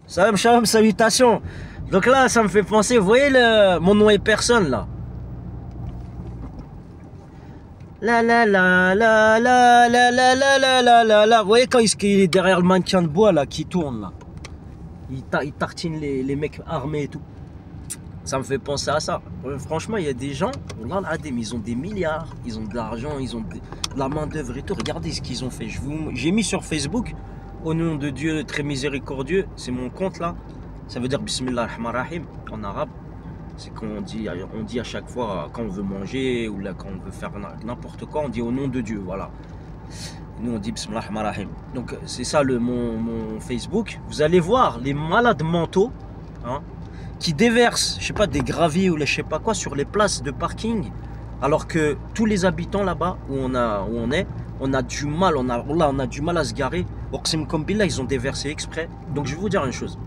Salam, shalom, salutations. Donc là, ça me fait penser, vous voyez mon nom est personne là. La la la la la la la la la la la la. Vous voyez quand il est derrière le mannequin de bois là, qui tourne là. Il tartine les mecs armés et tout. Ça me fait penser à ça. Franchement, il y a des gens, ils ont des milliards, ils ont de l'argent, ils ont de la main d'œuvre et tout. Regardez ce qu'ils ont fait. J'ai mis sur Facebook, au nom de Dieu très miséricordieux, c'est mon compte là. Ça veut dire Bismillah ar-Rahman ar-Rahim en arabe. C'est qu'on dit à chaque fois quand on veut manger ou là quand on veut faire n'importe quoi, on dit au nom de Dieu, voilà. Nous on dit Bismillah ar-Rahman ar-Rahim. Donc c'est ça mon Facebook. Vous allez voir les malades mentaux, hein, qui déversent, je sais pas, des graviers ou je sais pas quoi sur les places de parking, alors que tous les habitants là-bas où on est, on a du mal, on a du mal à se garer. Oqsim Kombillah, ils ont déversé exprès. Donc je vais vous dire une chose.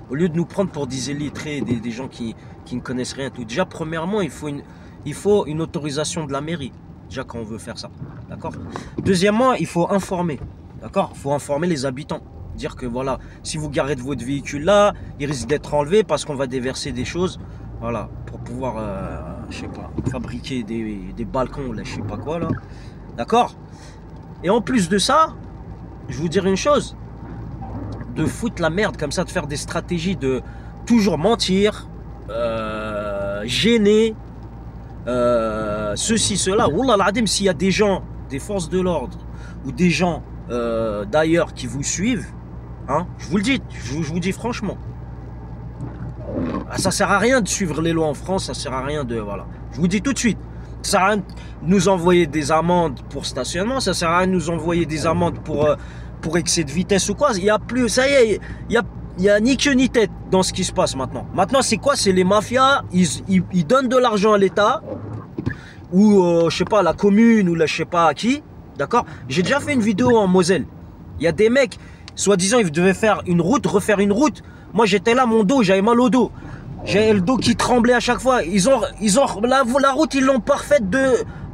Au lieu de nous prendre pour des illettrés, des gens qui ne connaissent rien tout, déjà premièrement il faut une autorisation de la mairie, déjà quand on veut faire ça, d'accord. Deuxièmement, il faut informer, d'accord, il faut informer les habitants, dire que voilà, si vous garez de votre véhicule là, il risque d'être enlevé parce qu'on va déverser des choses, voilà, pour pouvoir, je sais pas, fabriquer des balcons, là, je sais pas quoi là, d'accord. Et en plus de ça, je vais vous dire une chose, de foutre la merde comme ça, de faire des stratégies de toujours mentir, gêner, ceci, cela. Wallah al-Adim, s'il y a des gens, des forces de l'ordre ou des gens d'ailleurs qui vous suivent, hein, je vous le dis, je vous dis franchement, ça sert à rien de suivre les lois en France, ça sert à rien de, voilà, je vous dis tout de suite, ça sert à rien de nous envoyer des amendes pour stationnement, ça sert à rien de nous envoyer des amendes pour excès de vitesse ou quoi. Il y a plus, ça y est, il y a ni queue ni tête dans ce qui se passe maintenant. Maintenant, c'est quoi? C'est les mafias, ils donnent de l'argent à l'État ou je sais pas, à la commune ou là, je sais pas à qui, d'accord. J'ai déjà fait une vidéo en Moselle. Il y a des mecs, soi-disant, ils devaient faire une route, refaire une route. Moi, j'étais là, mon dos, j'avais mal au dos. J'avais le dos qui tremblait à chaque fois. La route, ils l'ont parfaite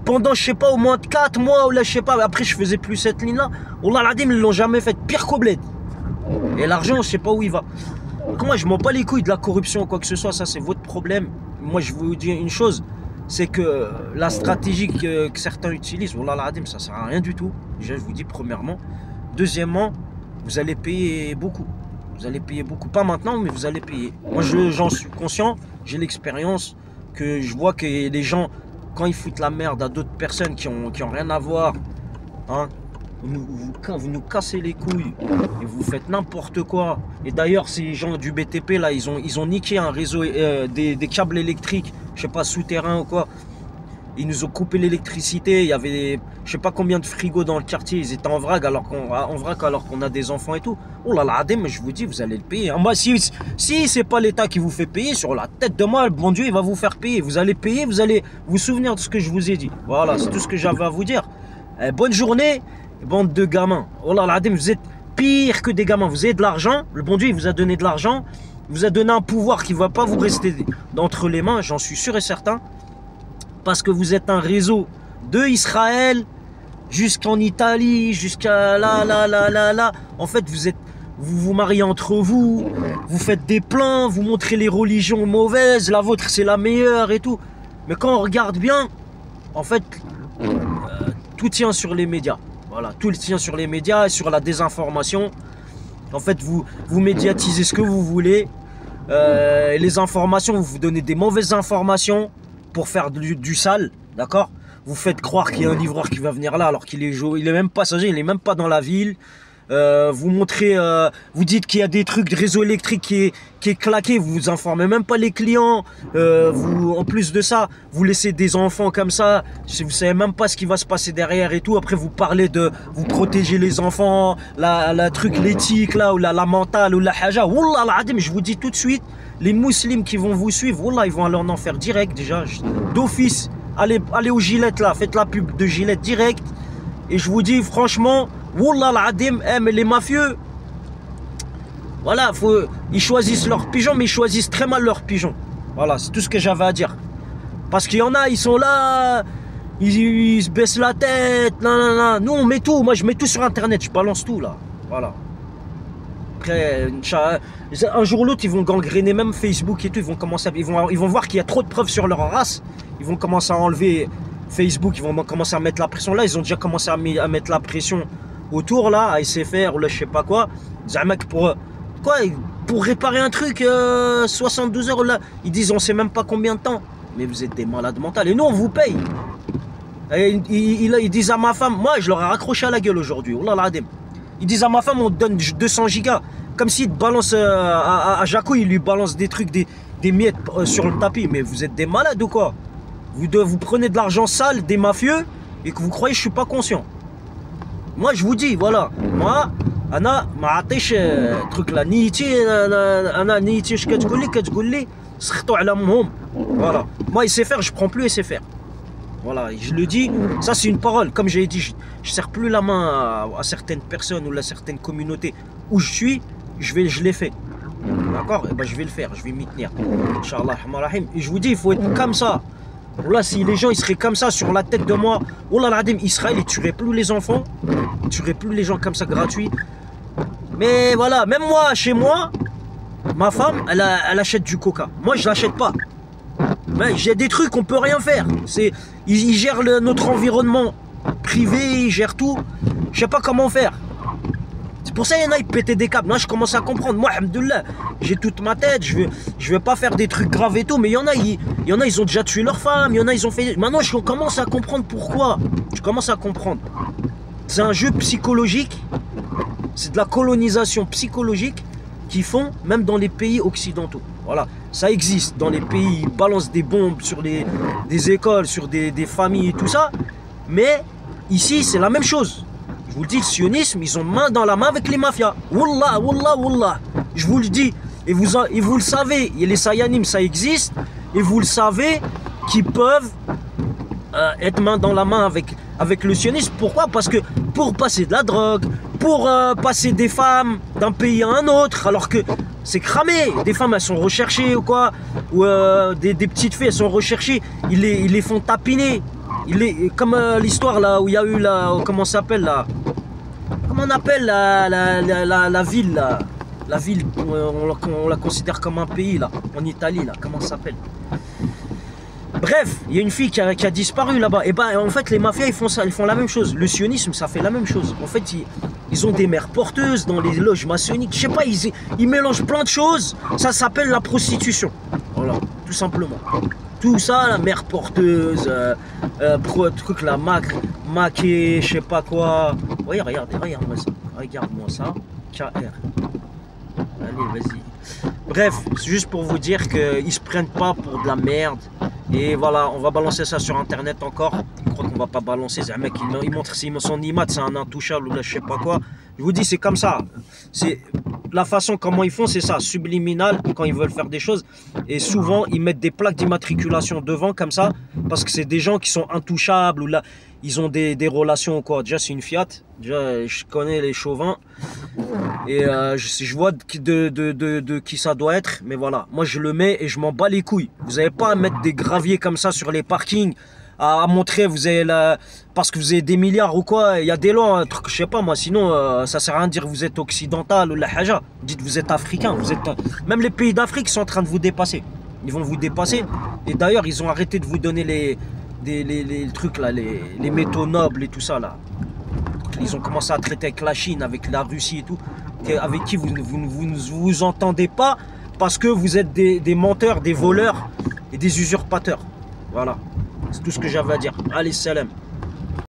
pendant, je sais pas, au moins 4 mois, ou là, je sais pas, après, je faisais plus cette ligne-là. Wallah al-Adim, ils l'ont jamais faite, pire qu'au bled. Et l'argent, je sais pas où il va. Donc, moi, je m'en bats les couilles de la corruption ou quoi que ce soit, ça, c'est votre problème. Moi, je vous dis une chose, c'est que la stratégie que certains utilisent, Wallah al-Adim, ça sert à rien du tout. Déjà, je vous dis, premièrement. Deuxièmement, vous allez payer beaucoup. Vous allez payer beaucoup, pas maintenant, mais vous allez payer. Moi, j'en suis conscient, j'ai l'expérience, que je vois que les gens, quand ils foutent la merde à d'autres personnes qui ont rien à voir, hein, vous nous cassez les couilles et vous faites n'importe quoi. Et d'ailleurs, ces gens du BTP, là, ils ont niqué un réseau, des câbles électriques, je sais pas, souterrains ou quoi. Ils nous ont coupé l'électricité, il y avait je sais pas combien de frigos dans le quartier, ils étaient en vrac alors qu'on a des enfants et tout. Oh là là, mais je vous dis, vous allez le payer. Moi, si c'est pas l'État qui vous fait payer, sur la tête de moi, le bon Dieu, il va vous faire payer. Vous allez payer, vous allez vous souvenir de ce que je vous ai dit. Voilà, c'est tout ce que j'avais à vous dire. Bonne journée, bande de gamins. Oh là là, vous êtes pire que des gamins. Vous avez de l'argent, le bon Dieu, il vous a donné de l'argent, il vous a donné un pouvoir qui ne va pas vous rester entre les mains, j'en suis sûr et certain. Parce que vous êtes un réseau de Israël jusqu'en Italie, jusqu'à là. En fait, vous vous mariez entre vous, vous faites des plans, vous montrez les religions mauvaises, la vôtre c'est la meilleure et tout. Mais quand on regarde bien, en fait, tout tient sur les médias. Voilà, tout tient sur les médias et sur la désinformation. En fait, vous médiatisez ce que vous voulez. Les informations, vous donnez des mauvaises informations pour faire du sale, d'accord. Vous faites croire qu'il y a un livreur qui va venir là alors qu'il est même passager, il est même pas dans la ville. Vous montrez, vous dites qu'il y a des trucs de réseau électrique qui est claqué, vous informez même pas les clients. En plus de ça, vous laissez des enfants comme ça, vous savez même pas ce qui va se passer derrière et tout. Après vous parlez de vous protéger les enfants, la truc l'éthique là ou la mentale ou la haja. Wallah al-Adim, je vous dis tout de suite, les musulmans qui vont vous suivre, wallah, ils vont aller en enfer direct déjà, d'office. Allez aux Gillette là, faites la pub de Gillette direct. Et je vous dis franchement, wallah al-Adim, mais les mafieux, voilà, ils choisissent leurs pigeons, mais ils choisissent très mal leurs pigeons. Voilà, c'est tout ce que j'avais à dire. Parce qu'il y en a, ils sont là, ils se baissent la tête, nan. Nous on met tout, moi je mets tout sur internet, je balance tout là, voilà. Après, un jour ou l'autre, ils vont gangréner même Facebook et tout. Ils vont voir qu'il y a trop de preuves sur leur race. Ils vont commencer à enlever Facebook. Ils vont commencer à mettre la pression là. Ils ont déjà commencé à mettre la pression autour là, à SFR ou là, je sais pas quoi. Zamak pour réparer un truc, 72 heures là. Ils disent on sait même pas combien de temps. Mais vous êtes des malades mentales. Et nous, on vous paye. Et ils disent à ma femme, moi, je leur ai raccroché à la gueule aujourd'hui. Wallah l'adem. Ils disent à ma femme, on te donne 200 gigas. Comme s'ils te balancent à Jaco, ils lui balancent des trucs, des miettes sur le tapis. Mais vous êtes des malades ou quoi? Vous prenez de l'argent sale des mafieux et que vous croyez que je suis pas conscient. Moi, je vous dis, voilà. Moi, Anna, m'attèche truc là. Anna, voilà. Moi, SFR, je prends plus SFR. Voilà, je le dis, ça c'est une parole. Comme j'ai dit, je ne serre plus la main à certaines personnes ou à certaines communautés où je suis, je l'ai fait. D'accord? Et ben je vais le faire, je vais m'y tenir. Inch'Allah, et je vous dis, il faut être comme ça. Là, si les gens ils seraient comme ça sur la tête de moi, oh là là, Israël, ils tueraient plus les enfants, ils tueraient plus les gens comme ça gratuits. Mais voilà, même moi, chez moi, ma femme, elle achète du coca. Moi, je l'achète pas. J'ai des trucs, on peut rien faire. Ils gèrent notre environnement privé, ils gèrent tout. Je sais pas comment faire. C'est pour ça qu'il y en a, ils pétaient des câbles. Moi, je commence à comprendre. Moi, alhamdoulilah, j'ai toute ma tête. Je vais pas faire des trucs graves et tout. Mais il y en a, ils ont déjà tué leur femme. Il y en a, ils ont fait. Maintenant, je commence à comprendre pourquoi. Je commence à comprendre. C'est un jeu psychologique. C'est de la colonisation psychologique qu'ils font même dans les pays occidentaux. Voilà, ça existe dans les pays, ils balancent des bombes sur des écoles, sur des familles et tout ça. Mais ici, c'est la même chose. Je vous le dis, le sionisme, ils ont main dans la main avec les mafias. Wallah, wallah, wallah. Je vous le dis. Et vous le savez, et les Sayanim, ça existe. Et vous le savez qu'ils peuvent être main dans la main avec le sionisme. Pourquoi? Parce que pour passer de la drogue, pour passer des femmes d'un pays à un autre, alors que c'est cramé. Des femmes, elles sont recherchées ou quoi, ou des petites filles, elles sont recherchées, ils les font tapiner. Comme l'histoire là où il y a eu comment ça s'appelle là? Comment on appelle la ville là? La ville, on la considère comme un pays là, en Italie là, comment ça s'appelle? Bref, il y a une fille qui a disparu là-bas. Et ben en fait les mafias ils font ça, ils font la même chose. Le sionisme ça fait la même chose. En fait ils ont des mères porteuses dans les loges maçonniques. Je sais pas, ils mélangent plein de choses. Ça s'appelle la prostitution. Voilà, tout simplement. Tout ça, la mère porteuse, truc la maquée, je sais pas quoi. Oui, regarde-moi ça. Regarde-moi ça. KR. Allez, vas-y. Bref, c'est juste pour vous dire qu'ils se prennent pas pour de la merde. Et voilà, on va balancer ça sur internet encore. Je crois qu'on va pas balancer. C'est un mec il montre son image, c'est un intouchable ou là je sais pas quoi. Je vous dis, c'est comme ça. C'est la façon comment ils font, c'est ça, subliminal quand ils veulent faire des choses. Et souvent, ils mettent des plaques d'immatriculation devant comme ça parce que c'est des gens qui sont intouchables ou là ils ont des relations ou quoi. Déjà, c'est une Fiat. Déjà, je connais les chauvins et je vois de qui ça doit être. Mais voilà, moi je le mets et je m'en bats les couilles. Vous n'avez pas à mettre des graviers comme ça sur les parkings. À montrer vous avez parce que vous avez des milliards ou quoi, il y a des lois, un truc, je sais pas moi, sinon ça sert à rien de dire que vous êtes occidental ou la haja. Dites vous êtes africain, même les pays d'Afrique sont en train de vous dépasser. Ils vont vous dépasser. Et d'ailleurs ils ont arrêté de vous donner les trucs là, les métaux nobles et tout ça là. Ils ont commencé à traiter avec la Chine, avec la Russie et tout, avec qui vous vous entendez pas parce que vous êtes des menteurs, des voleurs et des usurpateurs. Voilà. C'est tout ce que j'avais à dire. Allez, salam.